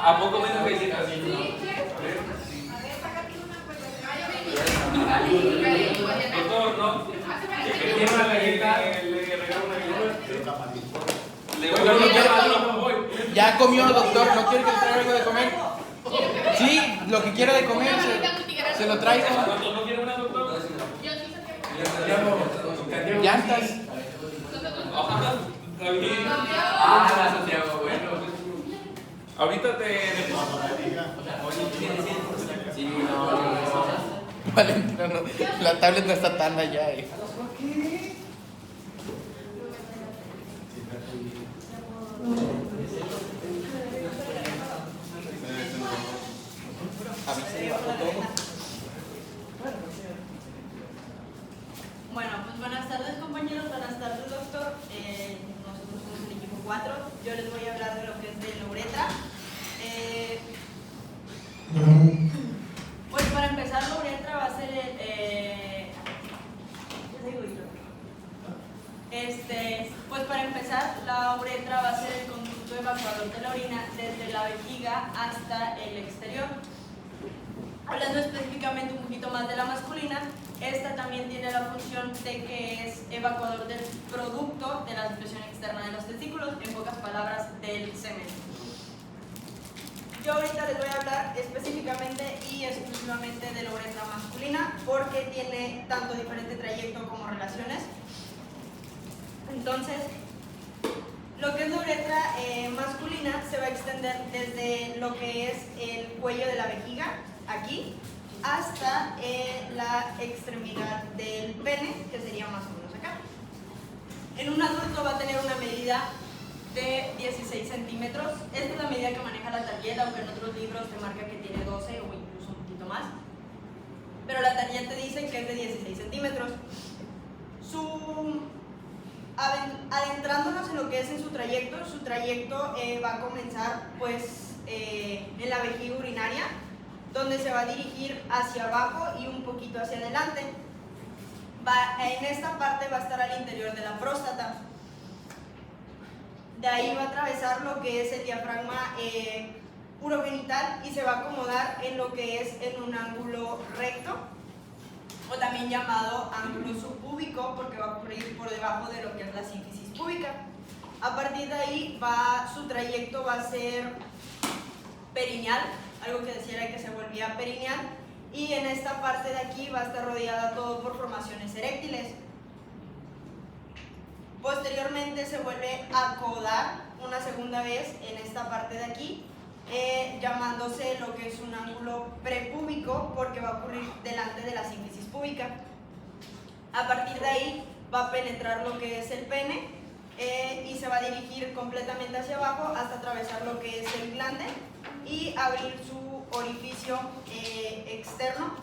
¿A poco menos que hiciste? Doctor, ¿no? Que tiene una galleta, le regalo una galleta. Le voy a dar una galleta. Ya comió, doctor, ¿no quiere que le traiga algo de comer? Sí, lo que quiera de comer, se lo traigo. ¿No quiere una, doctor? Llantas. Ah, Santiago, bueno. Ahorita te... Sí, no. Valentina, no, la tablet no está tan allá. A mí se me bajó todo. Bueno, pues buenas tardes compañeros, buenas tardes doctor. Nosotros somos el equipo 4. Yo les voy a hablar de lo que es de la uretra. Pues para empezar, la uretra va a ser pues para empezar, la uretra va a ser el conducto evacuador de la orina desde la vejiga hasta el exterior. Hablando específicamente un poquito más de la masculina, esta también tiene la función de que es evacuador del producto de la secreción externa de los testículos, en pocas palabras, del semen. Yo ahorita les voy a hablar específicamente y exclusivamente de la uretra masculina porque tiene tanto diferente trayecto como relaciones. Entonces, lo que es la uretra masculina se va a extender desde lo que es el cuello de la vejiga, aquí, hasta la extremidad del pene, que sería más o menos acá. En un adulto va a tener una medida de 16 centímetros. Esta es la medida que maneja la Target, aunque en otros libros te marca que tiene 12 o incluso un poquito más. Pero la Target te dice que es de 16 centímetros. Adentrándonos en lo que es en su trayecto va a comenzar pues en la vejiga urinaria, donde se va a dirigir hacia abajo y un poquito hacia adelante. En esta parte va a estar al interior de la próstata. De ahí va a atravesar lo que es el diafragma urogenital y se va a acomodar en lo que es en un ángulo recto, o también llamado ángulo subpúbico, porque va a ocurrir por debajo de lo que es la sínfisis púbica. A partir de ahí su trayecto va a ser perineal, algo que decía era que se volvía perineal, y en esta parte de aquí va a estar rodeada todo por formaciones eréctiles. Posteriormente se vuelve a acodar una segunda vez en esta parte de aquí, llamándose lo que es un ángulo prepúbico, porque va a ocurrir delante de la sínfisis púbica. A partir de ahí va a penetrar lo que es el pene y se va a dirigir completamente hacia abajo hasta atravesar lo que es el glande y abrir su orificio externo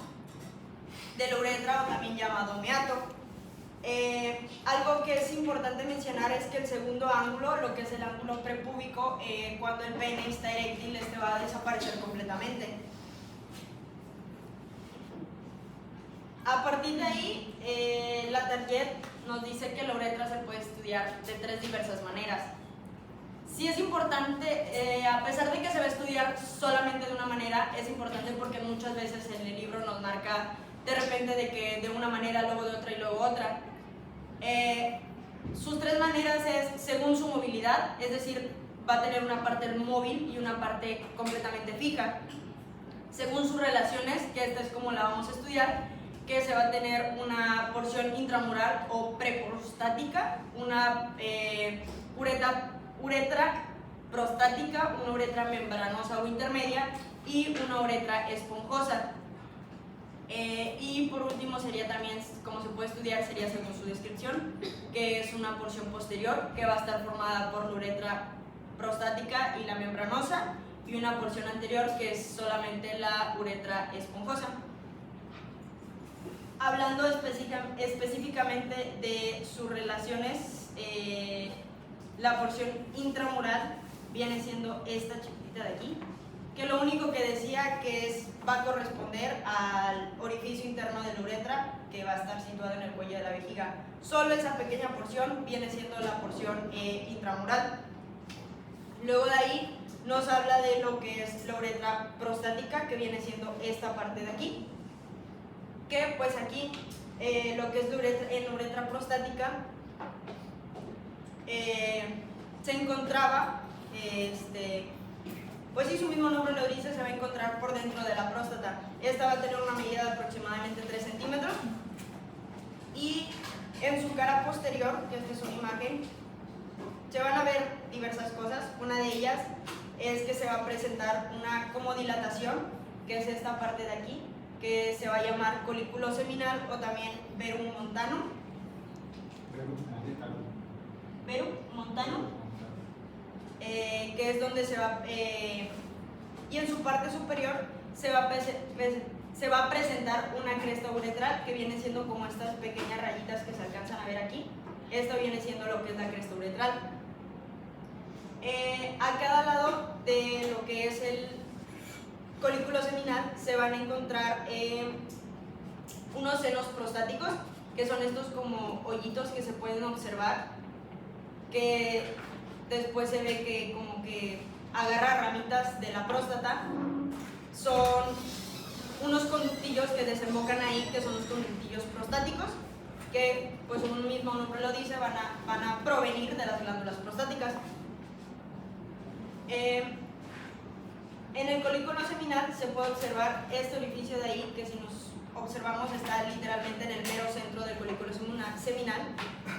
de la uretra, o también llamado meato. Algo que es importante mencionar es que el segundo ángulo, lo que es el ángulo prepúbico, cuando el pene está eréctil, este va a desaparecer completamente. A partir de ahí, la Target nos dice que la uretra se puede estudiar de 3 diversas maneras. Sí es importante, a pesar de que se va a estudiar solamente de una manera, es importante porque muchas veces en el libro nos marca de repente de que de una manera, luego de otra y luego otra. Sus 3 maneras es según su movilidad, es decir, va a tener una parte móvil y una parte completamente fija. Según sus relaciones, que esta es como la vamos a estudiar, que se va a tener una porción intramural o preprostática, una uretra prostática, una uretra membranosa o intermedia y una uretra esponjosa. Y por último sería también, como se puede estudiar, sería según su descripción, que es una porción posterior que va a estar formada por la uretra prostática y la membranosa, y una porción anterior que es solamente la uretra esponjosa. Hablando específicamente de sus relaciones, la porción intramural viene siendo esta chiquitita de aquí, que lo único que decía que va a corresponder al orificio interno de la uretra, que va a estar situado en el cuello de la vejiga. Solo esa pequeña porción viene siendo la porción intramural. Luego de ahí nos habla de lo que es la uretra prostática, que viene siendo esta parte de aquí, que pues aquí lo que es la uretra prostática se encontraba, pues si su mismo nombre lo dice, se va a encontrar por dentro de la próstata. Esta va a tener una medida de aproximadamente 3 centímetros y en su cara posterior, que esta es una imagen, se van a ver diversas cosas. Una de ellas es que se va a presentar una como dilatación, que es esta parte de aquí, que se va a llamar colículo seminal o también verum montano. Verum montano. Que es donde se va, y en su parte superior se va a presentar una cresta uretral, que viene siendo como estas pequeñas rayitas que se alcanzan a ver aquí. Esto viene siendo lo que es la cresta uretral. A cada lado de lo que es el colículo seminal se van a encontrar unos senos prostáticos, que son estos como hoyitos que se pueden observar, que después se ve que como que agarra ramitas de la próstata. Son unos conductillos que desembocan ahí, que son los conductillos prostáticos, que pues como un mismo nombre lo dice, van a provenir de las glándulas prostáticas. En el colículo seminal se puede observar este orificio de ahí, que si nos observamos está literalmente en el mero centro del colículo seminal,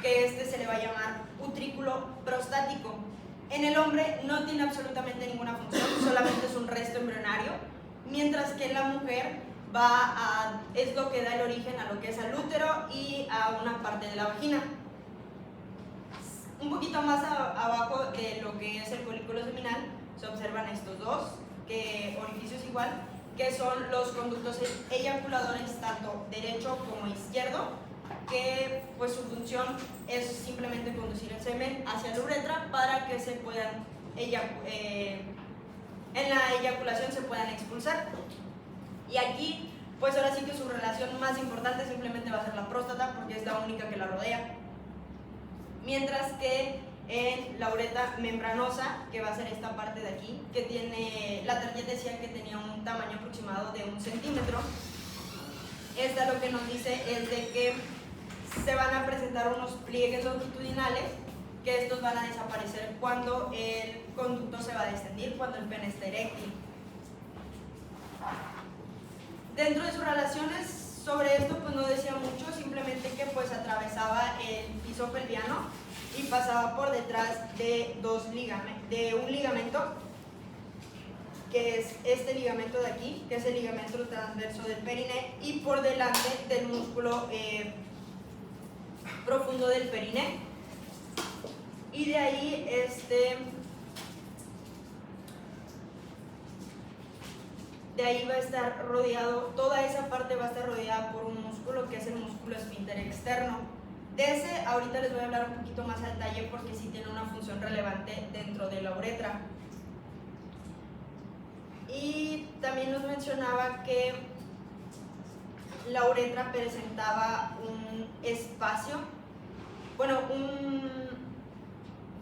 que se le va a llamar utrículo prostático. En el hombre no tiene absolutamente ninguna función, solamente es un resto embrionario, mientras que en la mujer es lo que da el origen a lo que es al útero y a una parte de la vagina. Un poquito más abajo de lo que es el colículo seminal se observan estos dos orificios igual, que son los conductos eyaculadores tanto derecho como izquierdo, que pues su función es simplemente conducir el semen hacia la uretra para que se puedan en la eyaculación se puedan expulsar. Y aquí pues ahora sí que su relación más importante simplemente va a ser la próstata, porque es la única que la rodea, mientras que en la uretra membranosa, que va a ser esta parte de aquí, que tiene, la tarjeta decía que tenía un tamaño aproximado de 1 centímetro. Esta lo que nos dice es de que se van a presentar unos pliegues longitudinales, que estos van a desaparecer cuando el conducto se va a descendir, cuando el pene está eréctil. Dentro de sus relaciones sobre esto pues no decía mucho, simplemente que pues atravesaba el piso pelviano y pasaba por detrás de un ligamento, que es este ligamento de aquí, que es el ligamento transverso del periné, y por delante del músculo profundo del periné. Y de ahí de ahí va a estar rodeado, toda esa parte va a estar rodeada por un músculo que es el músculo esfínter externo. De ese ahorita les voy a hablar un poquito más al detalle, porque sí tiene una función relevante dentro de la uretra. Y también nos mencionaba que la uretra presentaba un espacio,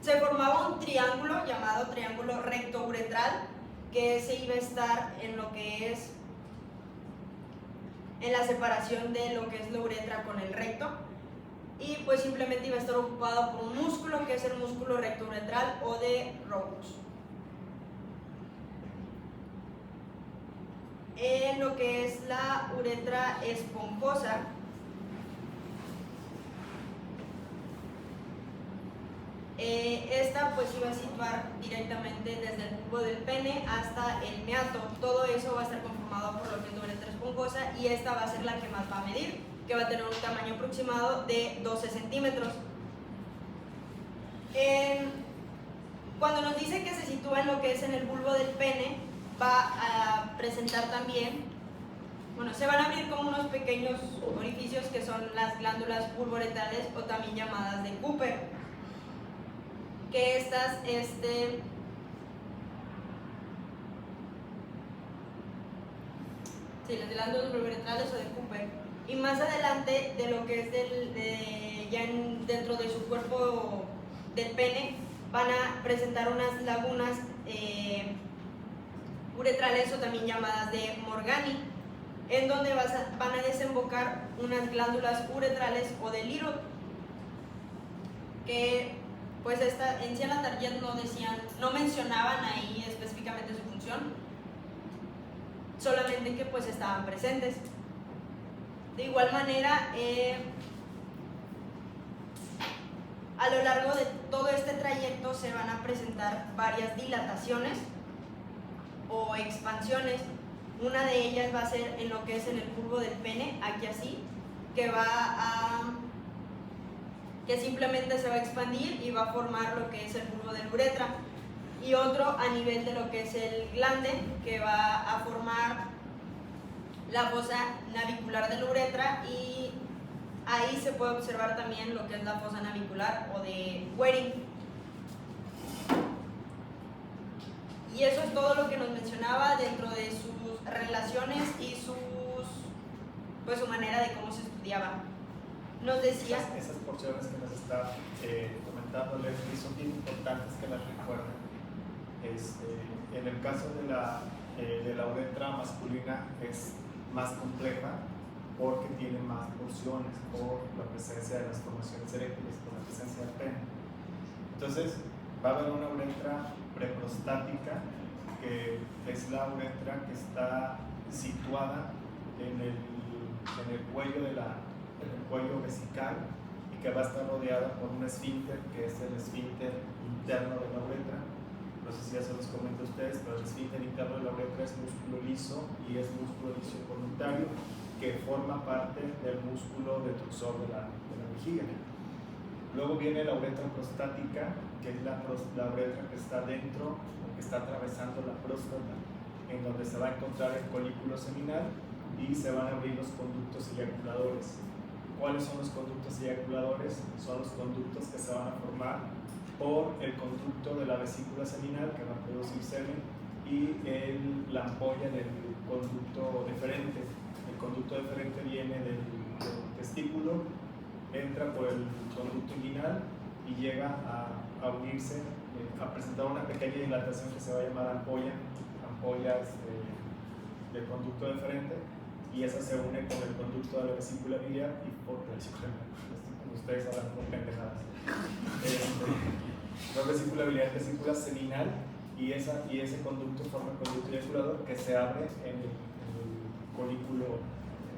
se formaba un triángulo llamado triángulo recto uretral, que se iba a estar en lo que es en la separación de lo que es la uretra con el recto, y pues simplemente iba a estar ocupado por un músculo que es el músculo recto uretral o de Rhodes. En lo que es la uretra esponjosa, esta pues iba a situar directamente desde el bulbo del pene hasta el meato. Todo eso va a estar conformado por lo que es la uretra esponjosa, y esta va a ser la que más va a medir, que va a tener un tamaño aproximado de 12 centímetros. Cuando nos dice que se sitúa en lo que es en el bulbo del pene, va a presentar también, se van a abrir como unos pequeños orificios que son las glándulas bulboretales, o también llamadas de Cooper, que estas las glándulas bulboretales o de Cooper. Y más adelante de lo que es dentro de su cuerpo del pene, van a presentar unas lagunas uretrales o también llamadas de Morgani, en donde van a desembocar unas glándulas uretrales o de Liro, que pues en sí en la tarjeta no mencionaban ahí específicamente su función, solamente que pues estaban presentes. De igual manera, a lo largo de todo este trayecto se van a presentar varias dilataciones o expansiones. Una de ellas va a ser en lo que es en el bulbo del pene, aquí así, que simplemente se va a expandir y va a formar lo que es el bulbo de la uretra, y otro a nivel de lo que es el glande, que va a formar la fosa navicular de la uretra, y ahí se puede observar también lo que es la fosa navicular o de Waring. Y eso es todo lo que nos mencionaba dentro de sus relaciones y su manera de cómo se estudiaba. Nos decía... Esas porciones que nos está comentando Leslie son bien importantes que las recuerden. En el caso de la uretra masculina es más compleja porque tiene más porciones por la presencia de las formaciones eréctiles, por la presencia del pene. Entonces va a haber una uretra preprostática, que es la uretra que está situada en el cuello en el cuello vesical, y que va a estar rodeada por un esfínter, que es el esfínter interno de la uretra. No sé si ya se los comento a ustedes, pero el esfínter interno de la uretra es músculo liso, y es músculo liso voluntario que forma parte del músculo detrusor de la vejiga. Luego viene la uretra prostática, que es la uretra que está dentro, o que está atravesando la próstata, en donde se va a encontrar el colículo seminal y se van a abrir los conductos eyaculadores. ¿Cuáles son los conductos eyaculadores? Son los conductos que se van a formar por el conducto de la vesícula seminal, que va a producir semen, y la ampolla del conducto deferente. El conducto deferente viene del testículo, entra por el conducto inguinal y llega a unirse, a presentar una pequeña dilatación que se va a llamar ampollas del conducto deferente, y esa se une con el conducto de la vesícula biliar y por la vesícula, ustedes hablan con pendejadas. La vesícula biliar, vesícula seminal, y ese conducto forma el conducto eyaculador que se abre en el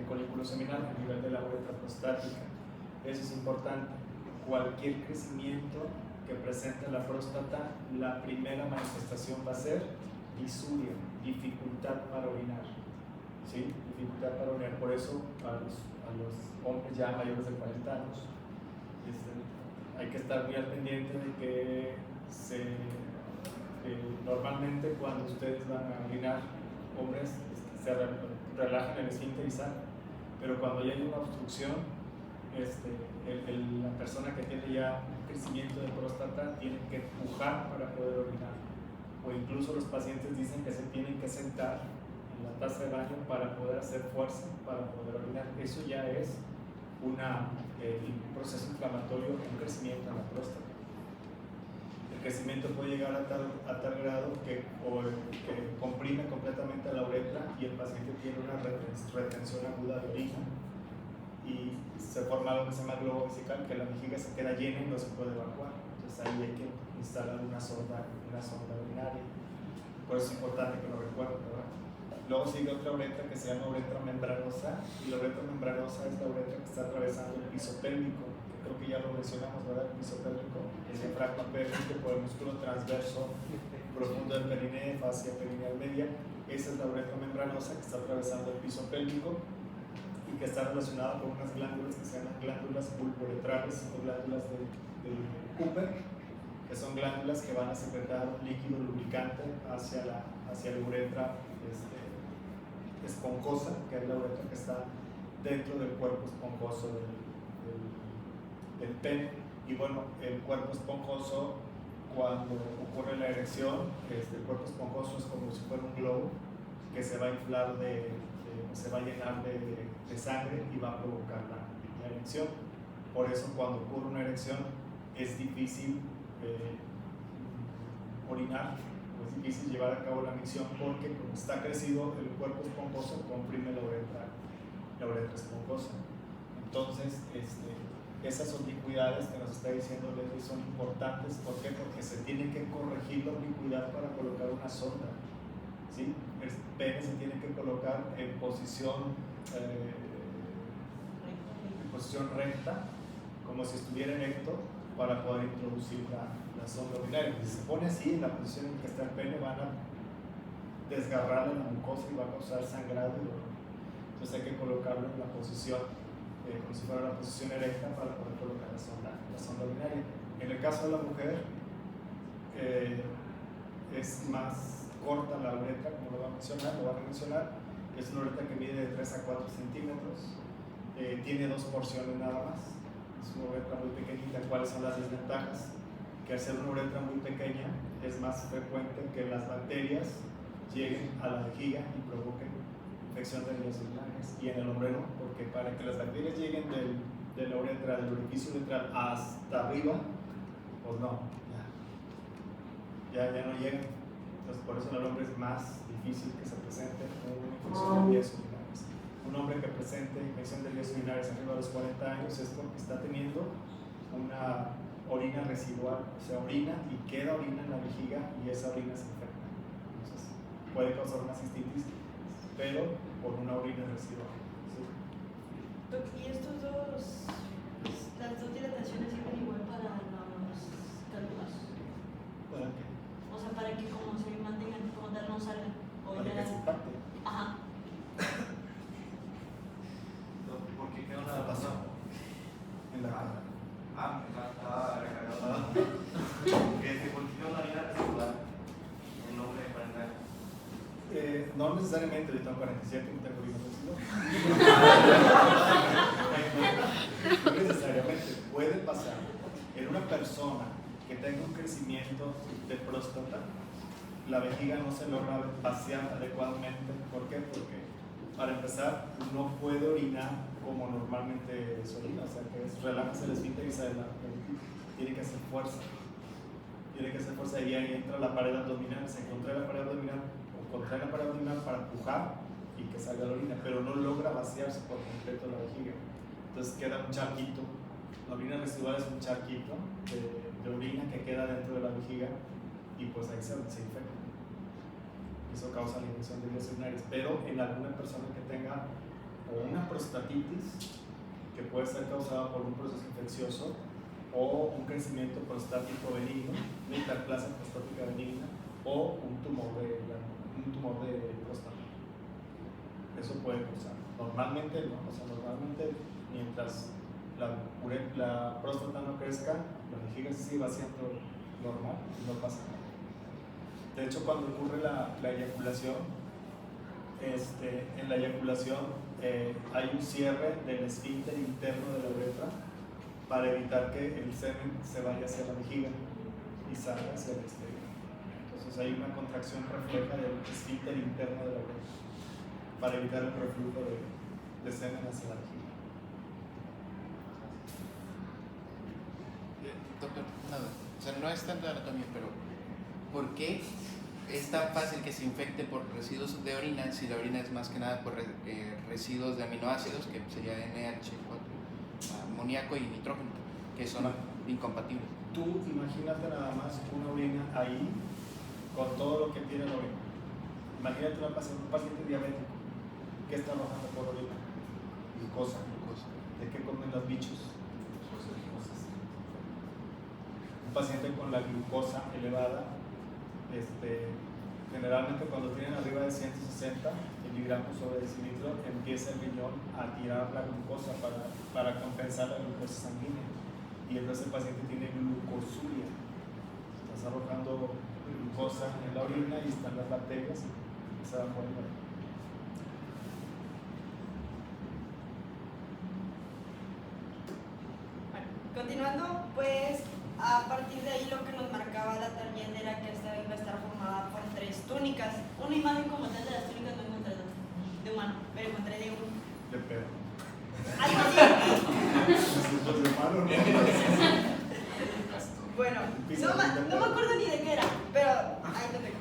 colículo seminal a nivel de la uretra prostática. Eso es importante. Cualquier crecimiento que presente la próstata, la primera manifestación va a ser disuria, dificultad para orinar. ¿Sí? Dificultad para orinar. Por eso a los hombres ya mayores de 40 años hay que estar muy al pendiente de que normalmente cuando ustedes van a orinar, hombres se relajan el esfínter y salen, pero cuando ya hay una obstrucción, la persona que tiene ya un crecimiento de próstata tiene que empujar para poder orinar, o incluso los pacientes dicen que se tienen que sentar en la taza de baño para poder hacer fuerza para poder orinar. Eso ya es un proceso inflamatorio, un crecimiento en la próstata. El crecimiento puede llegar a tal grado que comprime completamente la uretra y el paciente tiene una retención aguda de orina, y se forma lo que se llama globo vesical, que la vejiga se queda llena y no se puede evacuar. Entonces ahí hay que instalar una sonda urinaria. Por eso es importante que lo recuerden, ¿verdad? Luego sigue otra uretra que se llama uretra membranosa, y la uretra membranosa es la uretra que está atravesando el piso pélvico, que creo que ya lo mencionamos, ¿verdad? El piso pélvico, el diafragma pélvico por el músculo transverso profundo del perineo, fascia perineal media. Esa es la uretra membranosa que está atravesando el piso pélvico y que está relacionada con unas glándulas que se llaman glándulas bulboretrales o glándulas del Cooper, que son glándulas que van a secretar líquido lubricante hacia la uretra esponjosa, que es la uretra que está dentro del cuerpo esponjoso del pene. Y bueno, el cuerpo esponjoso, cuando ocurre la erección, el cuerpo esponjoso es como si fuera un globo que se va a inflar se va a llenar de sangre y va a provocar la erección. Por eso cuando ocurre una erección es difícil orinar, Es difícil llevar a cabo la micción porque como está crecido el cuerpo esponjoso, comprime la uretra esponjosa. Entonces, esas oblicuidades que nos está diciendo Leslie son importantes. ¿Por qué? Porque se tiene que corregir la oblicuidad para colocar una sonda. ¿Sí? El pene se tiene que colocar en posición recta, como si estuviera erecto, para poder introducir la sonda urinaria. Si se pone así, en la posición en que está el pene, van a desgarrarle la mucosa y va a causar sangrado y dolor. Entonces hay que colocarlo en la posición, como si fuera la posición erecta, para poder colocar la sonda urinaria. En el caso de la mujer, es más corta la uretra, como lo van a mencionar. Es una uretra que mide de 3 a 4 centímetros, tiene 2 porciones nada más. Es una uretra muy pequeñita. ¿Cuáles son las desventajas? Que al ser una uretra muy pequeña es más frecuente que las bacterias lleguen a la vejiga y provoquen infección de vías urinarias. Y en el hombre no, porque para que las bacterias lleguen de la uretra, del orificio uretral hasta arriba, pues no, ya no llegan. Entonces por eso en el hombre es más difícil que se presente una infección de vías urinarias. Un hombre que presente infección de vías urinarias arriba de los 40 años es porque está teniendo una orina residual, o sea, orina y queda orina en la vejiga y esa orina se infecta. Entonces puede causar una cistitis, pero por una orina residual. ¿Sí? ¿Y estos las dos dilataciones sirven igual para los cálculos? ¿Para qué? O sea, para que como se mantengan, como tal no salgan. O Para ya... que se impacte. Ajá. ¿Por qué queda ¿Qué una pasó? En la cara. estaba recargado. Que ¿por qué queda una orina residual? Un hombre de 40 años. No necesariamente, yo tengo 47 y tengo orina residual. No necesariamente, puede pasar en una persona que tenga un crecimiento de próstata, la vejiga no se logra vaciar adecuadamente. ¿Por qué? Porque para empezar no puede orinar como normalmente se orina, o sea que relaja el esfínter y se adelanta. Tiene que hacer fuerza. Y ahí entra la pared abdominal, se contrae la pared abdominal para empujar y que salga la orina, pero no logra vaciarse por completo la vejiga. Entonces queda un charquito. La orina residual es un charquito de orina que queda dentro de la vejiga y pues ahí se infecta. Eso causa la infección de vías urinarias. Pero en alguna persona que tenga o una prostatitis, que puede ser causada por un proceso infeccioso, o un crecimiento prostático benigno, una hiperplasia prostática benigna, o un tumor de próstata. Eso puede causar. Normalmente no, o sea, normalmente mientras la próstata no crezca, la vejiga se sigue vaciando normal y no pasa nada. De hecho, cuando ocurre la eyaculación, en la eyaculación hay un cierre del esfínter interno de la uretra para evitar que el semen se vaya hacia la vejiga y salga hacia el exterior. Entonces hay una contracción refleja del esfínter interno de la uretra para evitar el reflujo de semen hacia la vejiga. Doctor, una duda. O sea, no es tanto de anatomía, pero ¿por qué es tan fácil que se infecte por residuos de orina si la orina es más que nada por residuos de aminoácidos, que sería NH4, amoníaco y nitrógeno, que son incompatibles? Tú imagínate nada más una orina ahí con todo lo que tiene la orina. Imagínate un paciente diabético que está arrojando por orina, glucosa. ¿De qué comen los bichos? Un paciente con la glucosa elevada, generalmente cuando tienen arriba de 160 miligramos sobre decilitro, empieza el riñón a tirar la glucosa para compensar la glucosa sanguínea, y entonces el paciente tiene glucosuria. Estás arrojando glucosa en la orina y están las bacterias y se van por el. Continuando, pues a partir de ahí lo que nos marcaba la tarjeta era que esta iba a estar formada por 3 túnicas. Una imagen como tal de las túnicas no encontré de humano, pero encontré de un... De pedo. Algo así. Los de humano, ¿no? Bueno, no me acuerdo ni de qué era, pero ahí lo tengo.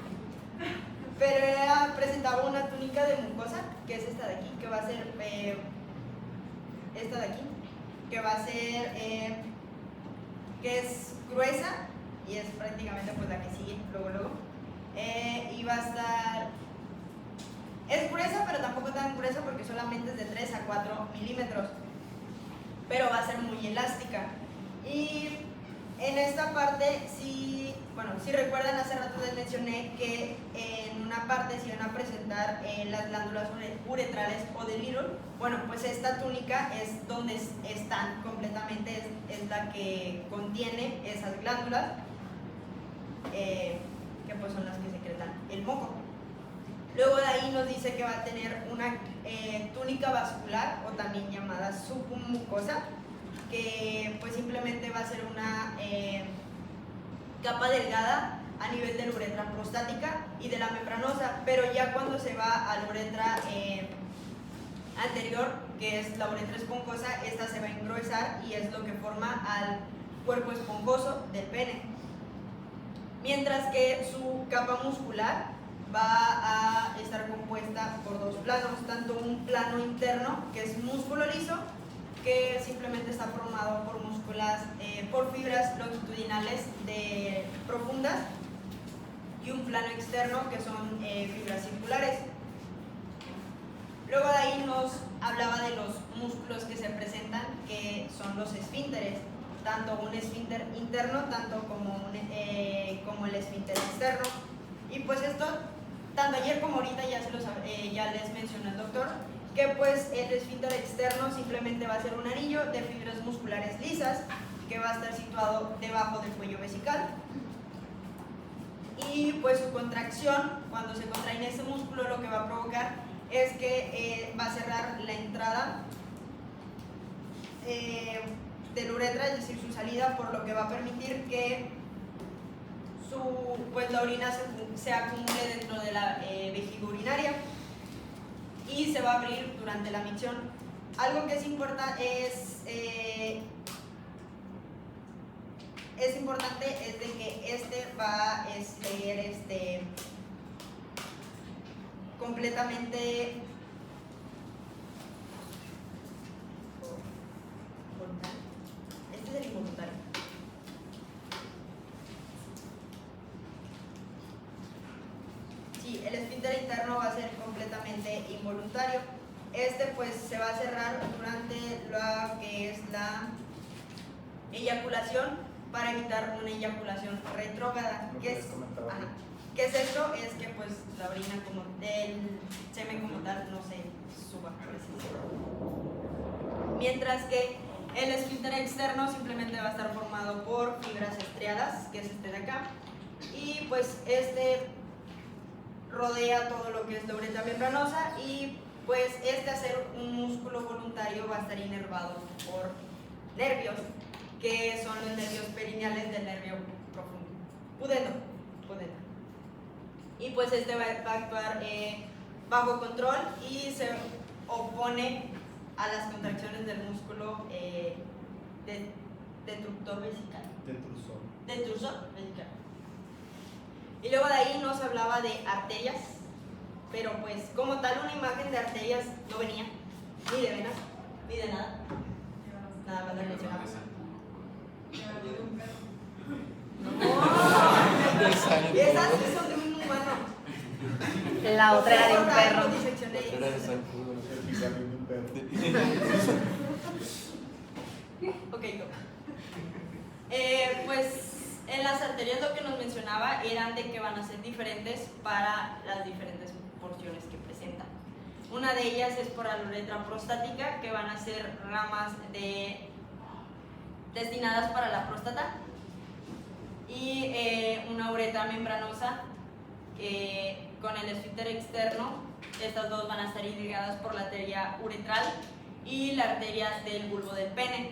túnica de mucosa, que es esta de aquí, que va a ser esta de aquí, que va a ser que es gruesa y es prácticamente pues la que sigue luego. Y va a estar, es gruesa pero tampoco tan gruesa porque solamente es de 3 a 4 milímetros, pero va a ser muy elástica. Y en esta parte, si recuerdan, hace rato les mencioné que en una parte se iban a presentar las glándulas uretrales o de Little. Bueno, pues esta túnica es donde están completamente, es la que contiene esas glándulas, que pues son las que secretan el moco. Luego de ahí nos dice que va a tener una túnica vascular, o también llamada submucosa, que pues simplemente va a ser una capa delgada a nivel de la uretra prostática y de la membranosa, pero ya cuando se va a la uretra anterior, que es la uretra esponjosa, esta se va a engruesar y es lo que forma al cuerpo esponjoso del pene. Mientras que su capa muscular va a estar compuesta por dos planos, tanto un plano interno, que es músculo liso, que simplemente está formado por fibras longitudinales profundas, y un plano externo, que son fibras circulares. Luego de ahí nos hablaba de los músculos que se presentan, que son los esfínteres, tanto un esfínter interno tanto como el esfínter externo. Y pues esto, tanto ayer como ahorita ya les mencionó el doctor, que pues el esfínter externo simplemente va a ser un anillo de fibras musculares lisas que va a estar situado debajo del cuello vesical. Y pues su contracción, cuando se contrae en ese músculo, lo que va a provocar es que va a cerrar la entrada de la uretra, es decir, su salida, por lo que va a permitir que la orina se acumule dentro de la vejiga urinaria y se va a abrir durante la micción. Algo que es importante es de que este va a ser completamente voluntario. Este es el involuntario. Sí, el esfínter interno va a ser completamente involuntario. Este pues se va a cerrar durante lo que es la eyaculación, para evitar una eyaculación retrógrada. ¿Qué es esto? Es que pues la orina el semen como tal no se suba, por así decirlo. Mientras que el esfínter externo simplemente va a estar formado por fibras estriadas, que es este de acá, y pues este rodea todo lo que es la uretra membranosa, y pues al ser un músculo voluntario va a estar inervado por nervios, que son los nervios perineales del nervio profundo, pudendo. Y pues este va a actuar bajo control y se opone a las contracciones del músculo detrusor vesical. Detrusor vesical. Y luego de ahí nos hablaba de arterias, pero pues como tal una imagen de arterias no venía, ni de venas, ni de nada. Nada más la mencionamos. No, esas son de un humano. La otra era de un perro. Disección de ok, pues en las arterias lo que nos mencionaba eran de que van a ser diferentes para las diferentes porciones que presentan. Una de ellas es por la uretra prostática, que van a ser ramas destinadas para la próstata, y una uretra membranosa con el esfínter externo. Estas dos van a estar irrigadas por la arteria uretral y la arteria del bulbo del pene,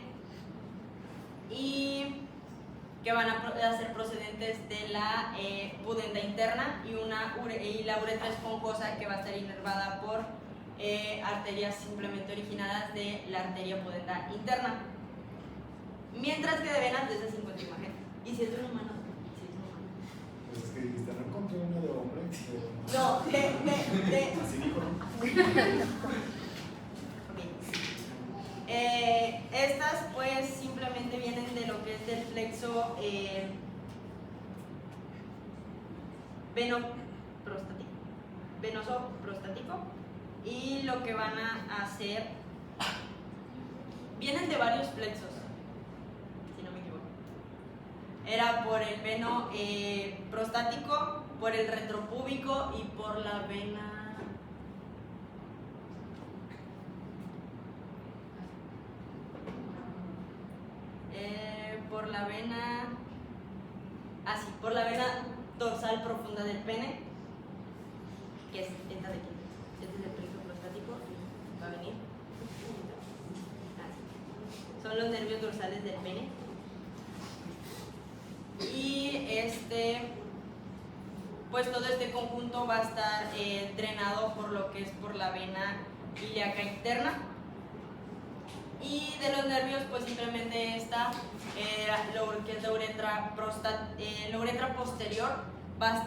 y que van a ser procedentes de la pudenda interna, y la uretra esponjosa, que va a estar inervada por arterias simplemente originadas de la arteria pudenda interna. Mientras que de venas de esas 50 imágenes. ¿Y si es de un humano? Sí, es un humano. Pues es que dijiste, no encontré uno de hombre. No, Así dijo, ¿no? Ok. Estas pues simplemente vienen de lo que es del plexo venoso prostático, y lo que van a hacer, vienen de varios plexos, si no me equivoco. Era por el veno prostático, por el retropúbico y por la vena. Por la vena dorsal profunda del pene, que es esta de aquí. Este es el plexo prostático, va a venir. Así. Son los nervios dorsales del pene. Y pues todo este conjunto va a estar drenado por lo que es por la vena ilíaca interna. Y de los nervios, pues simplemente esta, lo que es la uretra posterior, va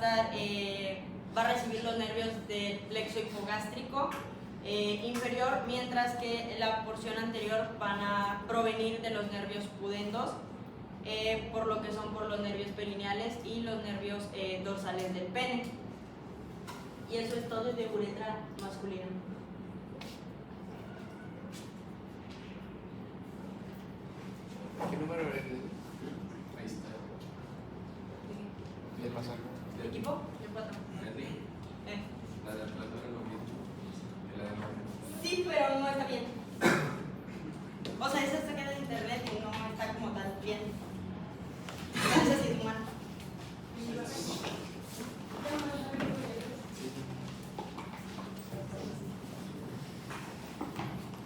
a recibir los nervios del plexo hipogástrico inferior, mientras que la porción anterior van a provenir de los nervios pudendos, por lo que son por los nervios perineales y los nervios dorsales del pene. Y eso es todo de uretra masculina. ¿Qué número es? Ahí está. ¿Le pasa algo? ¿El equipo? El 4. La de plata es lo mismo. Y la de marca. Sí, pero no está bien. O sea, esa saca de internet y no está como tal bien. Gracias, Isman.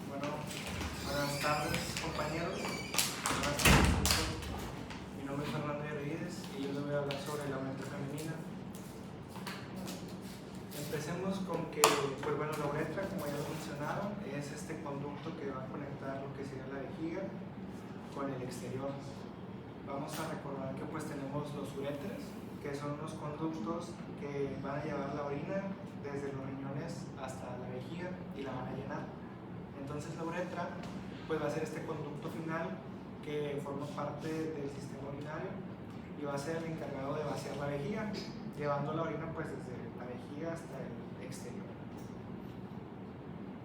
Bueno, buenas tardes, compañeros. Buenas tardes. Mi nombre es Fernando Rodríguez y yo les voy a hablar sobre la uretra femenina. Empecemos con que, pues bueno, la uretra, como ya lo mencionaron, es este conducto que va a conectar lo que sería la vejiga con el exterior. Vamos a recordar que pues tenemos los uréteres, que son los conductos que van a llevar la orina desde los riñones hasta la vejiga y la van a llenar. Entonces la uretra pues va a ser este conducto final que forma parte del sistema urinario y va a ser el encargado de vaciar la vejiga, llevando la orina pues desde la vejiga hasta el exterior.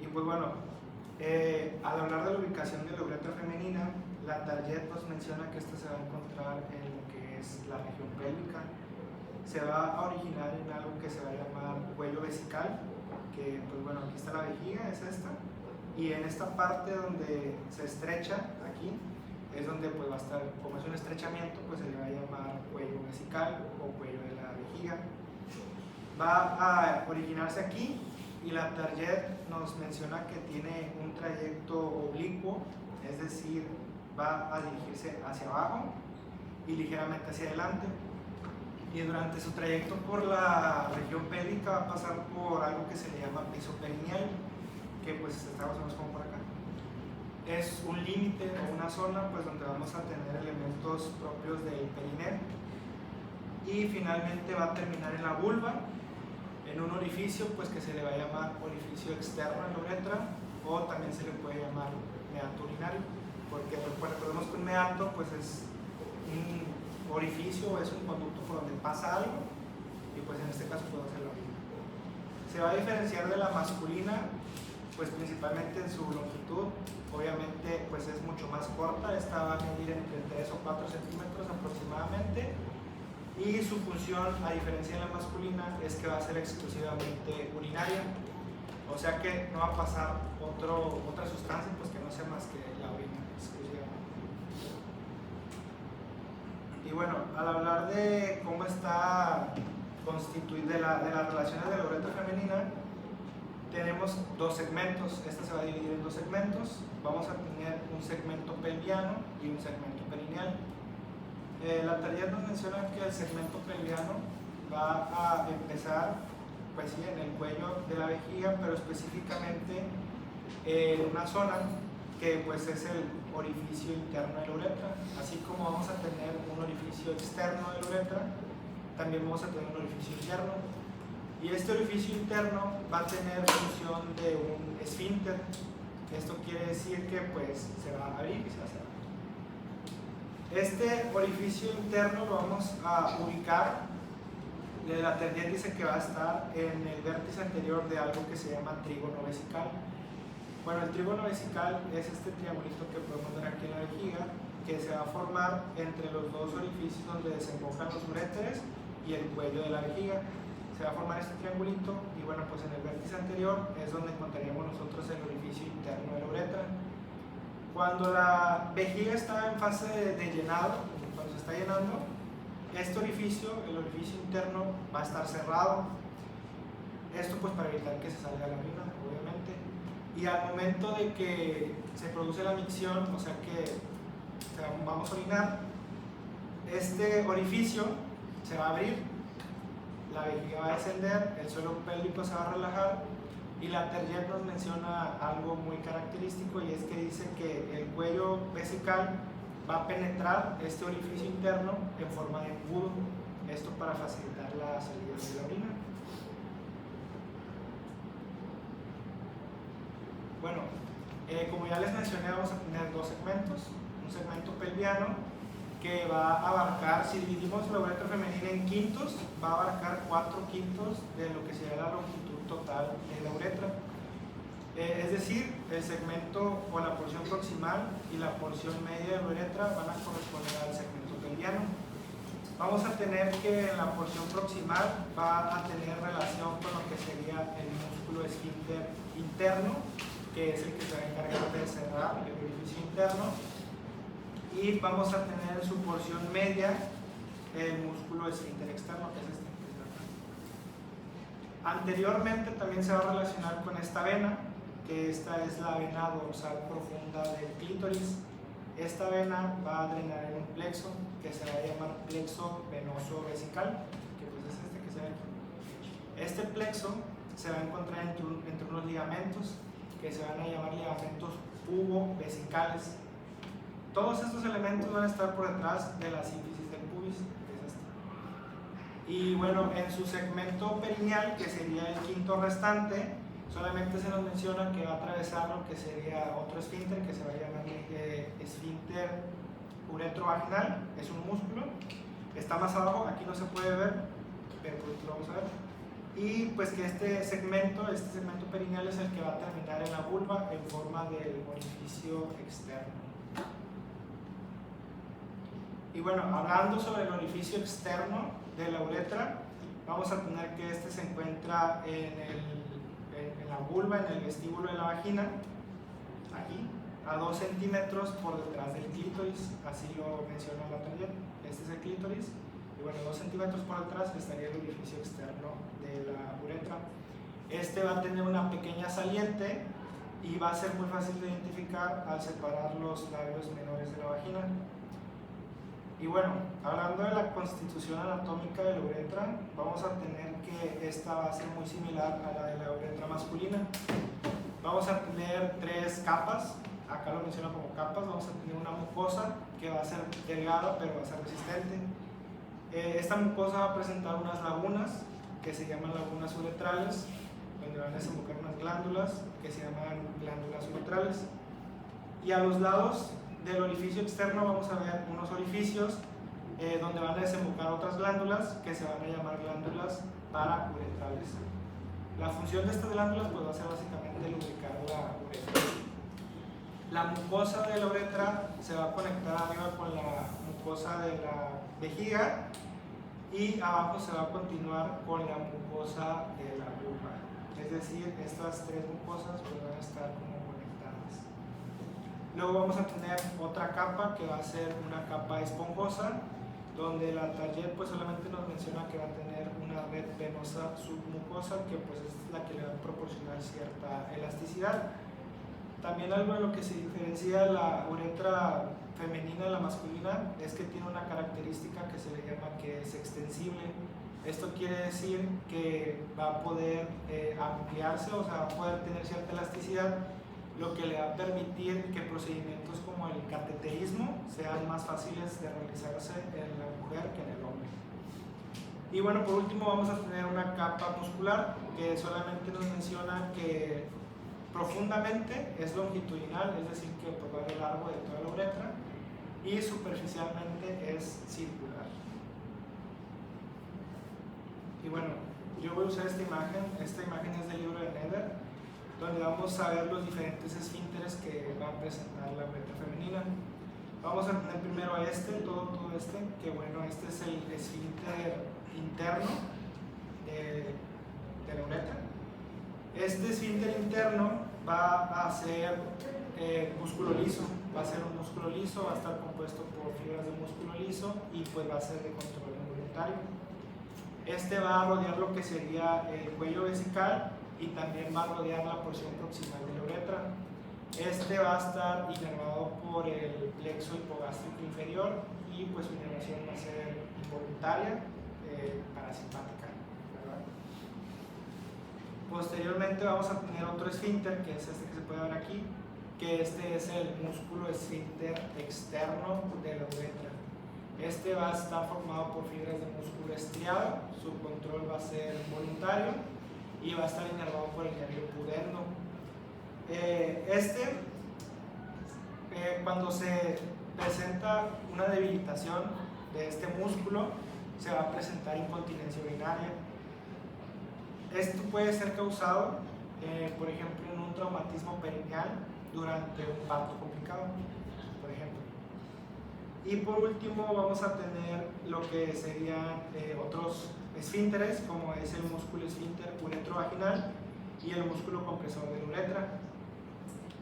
Y pues bueno, al hablar de la ubicación de la uretra femenina, la Target nos menciona que esta se va a encontrar en lo que es la región pélvica. Se va a originar en algo que se va a llamar cuello vesical, que pues bueno, aquí está la vejiga, es esta, y en esta parte donde se estrecha, aquí, es donde pues va a estar, como es un estrechamiento, pues se le va a llamar cuello vesical o cuello de la vejiga. Va a originarse aquí y la Target nos menciona que tiene un trayecto oblicuo, es decir, va a dirigirse hacia abajo y ligeramente hacia adelante, y durante su trayecto por la región pélvica va a pasar por algo que se le llama piso perineal, que pues está más o menos como por acá. Es un límite o una zona pues donde vamos a tener elementos propios del perineo, y finalmente va a terminar en la vulva, en un orificio pues que se le va a llamar orificio externo en la uretra, o también se le puede llamar meato urinario, porque recordemos que un meato pues es un orificio, es un conducto por donde pasa algo, y pues en este caso puede ser la orina. Se va a diferenciar de la masculina pues principalmente en su longitud. Obviamente pues es mucho más corta, esta va a medir entre 3 o 4 centímetros aproximadamente, y su función, a diferencia de la masculina, es que va a ser exclusivamente urinaria, o sea que no va a pasar otra sustancia pues que no sea más que la orina exclusivamente. Y bueno, al hablar de cómo está constituida, de las relaciones de la uretra femenina, tenemos dos segmentos. Esta se va a dividir en dos segmentos. Vamos a tener un segmento pelviano y un segmento perineal. La Target nos menciona que el segmento pelviano va a empezar pues sí, en el cuello de la vejiga, pero específicamente en una zona que pues es el orificio interno de la uretra. Así como vamos a tener un orificio externo de la uretra, también vamos a tener un orificio interno. Y este orificio interno va a tener función de un esfínter. Esto quiere decir que pues se va a abrir y se va a cerrar. Este orificio interno lo vamos a ubicar. La Terjet dice que va a estar en el vértice anterior de algo que se llama trígono vesical. Bueno, el trígono vesical es este triangulito que podemos ver aquí en la vejiga, que se va a formar entre los dos orificios donde desembocan los uréteres y el cuello de la vejiga. Se va a formar este triangulito y bueno, pues en el vértice anterior es donde encontraríamos nosotros el orificio interno de la uretra. Cuando la vejiga está en fase de llenado, cuando se está llenando, este orificio, el orificio interno, va a estar cerrado. Esto pues para evitar que se salga la orina, obviamente. Y al momento de que se produce la micción, o sea que vamos a orinar, este orificio se va a abrir, la vejiga va a descender, el suelo pélvico se va a relajar y la Terjet nos menciona algo muy característico y es que dice que el cuello vesical va a penetrar este orificio interno en forma de embudo, esto para facilitar la salida de la orina. Bueno, como ya les mencioné, vamos a tener dos segmentos, un segmento pelviano que va a abarcar, si dividimos la uretra femenina en quintos, va a abarcar 4 quintos de lo que sería la longitud total de la uretra. Es decir, el segmento o la porción proximal y la porción media de la uretra van a corresponder al segmento pelviano. Vamos a tener que en la porción proximal va a tener relación con lo que sería el músculo esfínter interno, que es el que se va a encargar de cerrar el orificio interno, y vamos a tener en su porción media el músculo esfínter externo, que es este que está acá. Anteriormente también se va a relacionar con esta vena, que esta es la vena dorsal profunda del clítoris. Esta vena va a drenar en un plexo que se va a llamar plexo venoso vesical, que pues es este que se ve aquí. Este plexo se va a encontrar entre unos ligamentos que se van a llamar ligamentos pubo-vesicales. Todos estos elementos van a estar por detrás de la sínfisis del pubis, que es esta. Y bueno, en su segmento perineal, que sería el quinto restante, solamente se nos menciona que va a atravesar lo que sería otro esfínter que se va a llamar esfínter uretrovaginal. Es un músculo, está más abajo, aquí no se puede ver, pero pues lo vamos a ver. Y pues que este segmento perineal es el que va a terminar en la vulva en forma del orificio externo. Y bueno, hablando sobre el orificio externo de la uretra, vamos a tener que este se encuentra en la vulva, en el vestíbulo de la vagina, aquí, a 2 centímetros por detrás del clítoris, así lo menciona la Terjet. Este es el clítoris, y bueno, 2 centímetros por detrás estaría el orificio externo de la uretra. Este va a tener una pequeña saliente y va a ser muy fácil de identificar al separar los labios menores de la vagina. Y bueno, hablando de la constitución anatómica de la uretra, vamos a tener que esta va a ser muy similar a la de la uretra masculina. Vamos a tener 3 capas, acá lo menciono como capas. Vamos a tener una mucosa que va a ser delgada pero va a ser resistente. Esta mucosa va a presentar unas lagunas que se llaman lagunas uretrales, donde van a desembocar unas glándulas que se llaman glándulas uretrales. Y a los lados del orificio externo vamos a ver unos orificios donde van a desembocar otras glándulas que se van a llamar glándulas parauretrales. La función de estas glándulas pues va a ser básicamente lubricar la uretra. La mucosa de la uretra se va a conectar arriba con la mucosa de la vejiga y abajo se va a continuar con la mucosa de la vulva. Es decir, estas 3 mucosas pues van a estar como conectadas. Luego vamos a tener otra capa que va a ser una capa esponjosa, donde la Terjet pues solamente nos menciona que va a tener una red venosa submucosa que pues es la que le va a proporcionar cierta elasticidad. También algo de lo que se diferencia la uretra femenina de la masculina es que tiene una característica que se le llama que es extensible. Esto quiere decir que va a poder ampliarse, o sea, va a poder tener cierta elasticidad, lo que le va a permitir que procedimientos como el cateterismo sean más fáciles de realizarse en la mujer que en el hombre. Y bueno, por último vamos a tener una capa muscular que solamente nos menciona que profundamente es longitudinal, es decir, que pues, va a lo largo de toda la uretra, y superficialmente es circular. Y bueno, yo voy a usar esta imagen es del libro de Neder, donde vamos a ver los diferentes esfínteres que va a presentar la uretra femenina. Vamos a tener primero a todo este, que bueno, este es el esfínter interno de la uretra. Este esfínter interno va a ser músculo liso, va a ser un músculo liso, va a estar compuesto por fibras de músculo liso y pues va a ser de control involuntario. Este va a rodear lo que sería el cuello vesical y también va a rodear la porción proximal de la uretra. Este va a estar inervado por el plexo hipogástrico inferior y pues su inervación va a ser involuntaria, parasimpática, ¿verdad? Posteriormente vamos a tener otro esfínter, que es este que se puede ver aquí, que este es el músculo esfínter externo de la uretra. Este va a estar formado por fibras de músculo estriado, su control va a ser voluntario y va a estar inervado por el nervio pudendo. Cuando se presenta una debilitación de este músculo, se va a presentar incontinencia urinaria. Esto puede ser causado, por ejemplo, en un traumatismo perineal durante un parto complicado, por ejemplo. Y por último vamos a tener lo que serían otros esfínteres, como es el músculo esfínter uretrovaginal y el músculo compresor de la uretra.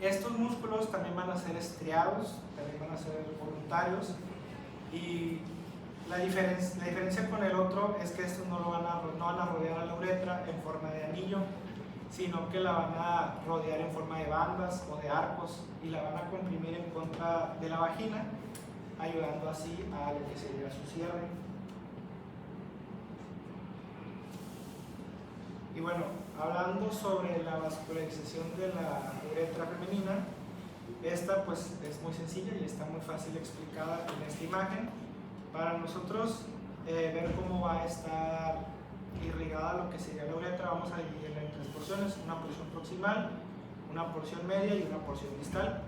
Estos músculos también van a ser estriados, también van a ser voluntarios, y la diferencia con el otro es que estos no van a rodear a la uretra en forma de anillo, sino que la van a rodear en forma de bandas o de arcos y la van a comprimir en contra de la vagina, ayudando así a lo que sería su cierre. Y bueno, hablando sobre la vascularización de la uretra femenina, esta pues es muy sencilla y está muy fácil explicada en esta imagen. Para nosotros ver cómo va a estar irrigada lo que sería la uretra, vamos a dividirla en tres porciones: una porción proximal, una porción media y una porción distal.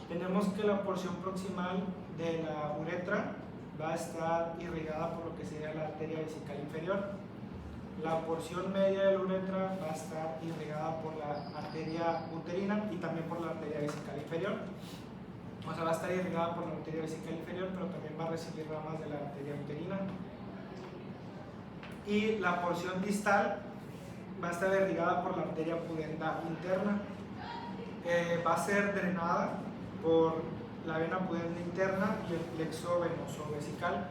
Tenemos que la porción proximal de la uretra va a estar irrigada por lo que sería la arteria vesical inferior. La porción media de la uretra va a estar irrigada por la arteria uterina y también por la arteria vesical inferior. O sea, va a estar irrigada por la arteria vesical inferior, pero también va a recibir ramas de la arteria uterina. Y la porción distal va a estar irrigada por la arteria pudenda interna. Va a ser drenada por la vena pudenda interna y el plexo venoso vesical.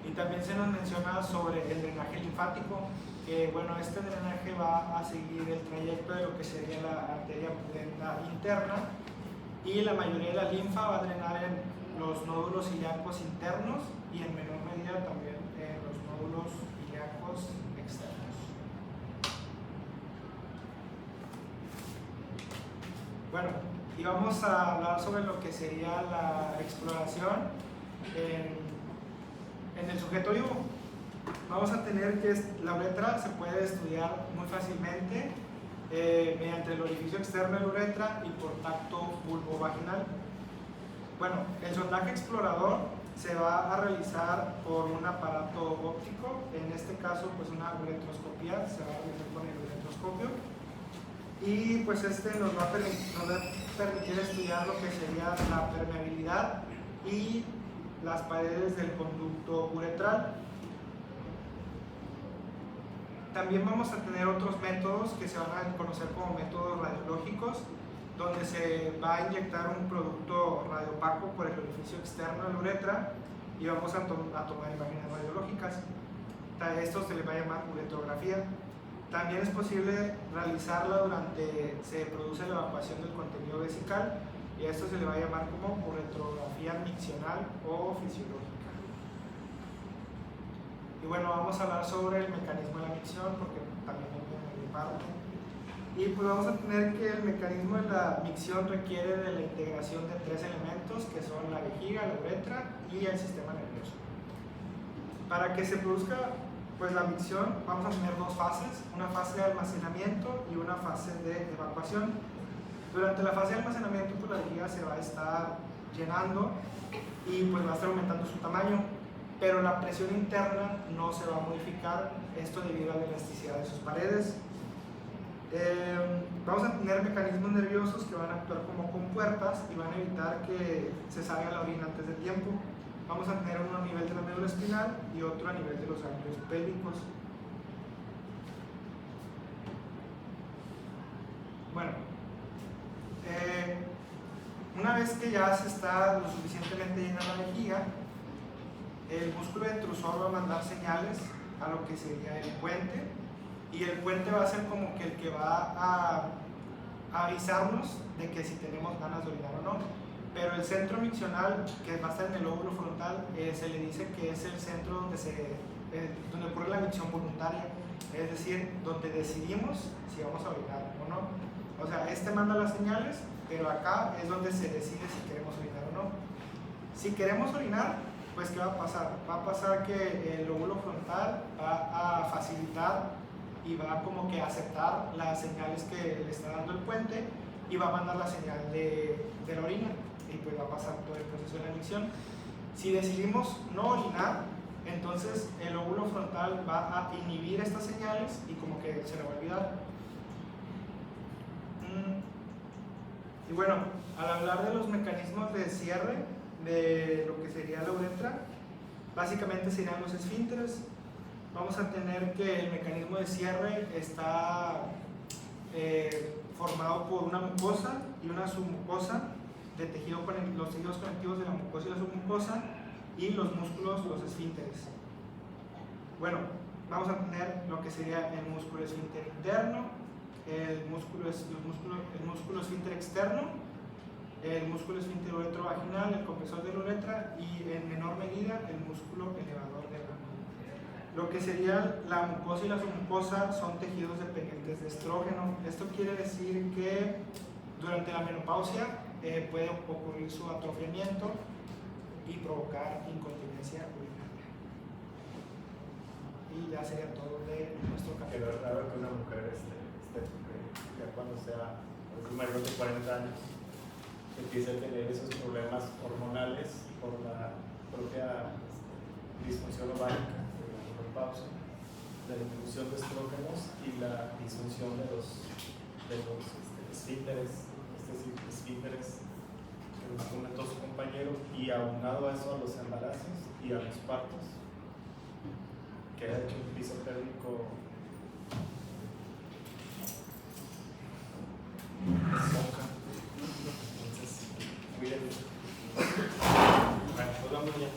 Y también se nos menciona sobre el drenaje linfático, que bueno, este drenaje va a seguir el trayecto de lo que sería la arteria pudenda interna, y la mayoría de la linfa va a drenar en los nódulos ilíacos internos y en menor medida también en los nódulos ilíacos externos. Bueno, y vamos a hablar sobre lo que sería la exploración en el sujeto vivo. Vamos a tener que la uretra se puede estudiar muy fácilmente mediante el orificio externo de la uretra y por tacto vulvovaginal. Bueno, el sondaje explorador se va a realizar por un aparato óptico, en este caso pues una uretroscopía, se va a realizar con el uretroscopio, y pues este nos va a permitir estudiar lo que sería la permeabilidad y las paredes del conducto uretral. También vamos a tener otros métodos que se van a conocer como métodos radiológicos, donde se va a inyectar un producto radiopaco por el orificio externo de la uretra y vamos a tomar imágenes radiológicas. Esto se le va a llamar uretrografía. También es posible realizarla durante se produce la evacuación del contenido vesical, y a esto se le va a llamar como uretrografía miccional o fisiológica. Y bueno, vamos a hablar sobre el mecanismo de la micción, porque también es mi parte. Y pues vamos a tener que el mecanismo de la micción requiere de la integración de tres elementos, que son la vejiga, la uretra y el sistema nervioso. Para que se produzca pues la micción vamos a tener dos fases, una fase de almacenamiento y una fase de evacuación. Durante la fase de almacenamiento, pues la vejiga se va a estar llenando y pues va a estar aumentando su tamaño, pero la presión interna no se va a modificar, esto debido a la elasticidad de sus paredes. Vamos a tener mecanismos nerviosos que van a actuar como compuertas y van a evitar que se salga la orina antes de tiempo. Vamos a tener uno a nivel de la médula espinal y otro a nivel de los ganglios pélvicos. Bueno, una vez que ya se está lo suficientemente llena la vejiga, el músculo detrusor va a mandar señales a lo que sería el puente, y el puente va a ser como que el que va a avisarnos de que si tenemos ganas de orinar o no. Pero el centro miccional, que va a estar en el lóbulo frontal, se le dice que es el centro donde ocurre la micción voluntaria, es decir, donde decidimos si vamos a orinar o no. O sea, este manda las señales, pero acá es donde se decide si queremos orinar o no. Si queremos orinar, pues ¿qué va a pasar? Va a pasar que el lóbulo frontal va a facilitar y va como que a aceptar las señales que le está dando el puente y va a mandar la señal de la orina, y pues va a pasar todo el proceso de la micción. Si decidimos no orinar, entonces el lóbulo frontal va a inhibir estas señales y como que se le va a olvidar. Y bueno, al hablar de los mecanismos de cierre de lo que sería la uretra, básicamente serían los esfínteres. Vamos a tener que el mecanismo de cierre está formado por una mucosa y una submucosa de tejido con los tejidos conectivos de la mucosa y la submucosa y los músculos, los esfínteres. Bueno, vamos a tener lo que sería el músculo esfínter interno, el músculo esfínter externo, el músculo esfínter uretrovaginal, el compresor de la uretra y en menor medida el músculo elevador del ano. Lo que sería la mucosa y la submucosa son tejidos dependientes de estrógeno. Esto quiere decir que durante la menopausia puede ocurrir su atrofiamiento y provocar incontinencia urinaria. Y ya sería todo de nuestro Pero capítulo. es raro que una mujer ya cuando sea mayor de 40 años empiece a tener esos problemas hormonales por la propia disfunción ovárica, de la menopausia, la disminución de estrógenos y la disfunción de los esfínteres, que nos comentó su compañero, y aunado a eso a los embarazos y a los partos, que ha hecho un piso pélvico soca. Entonces, cuídense. Bueno, pues vamos ya.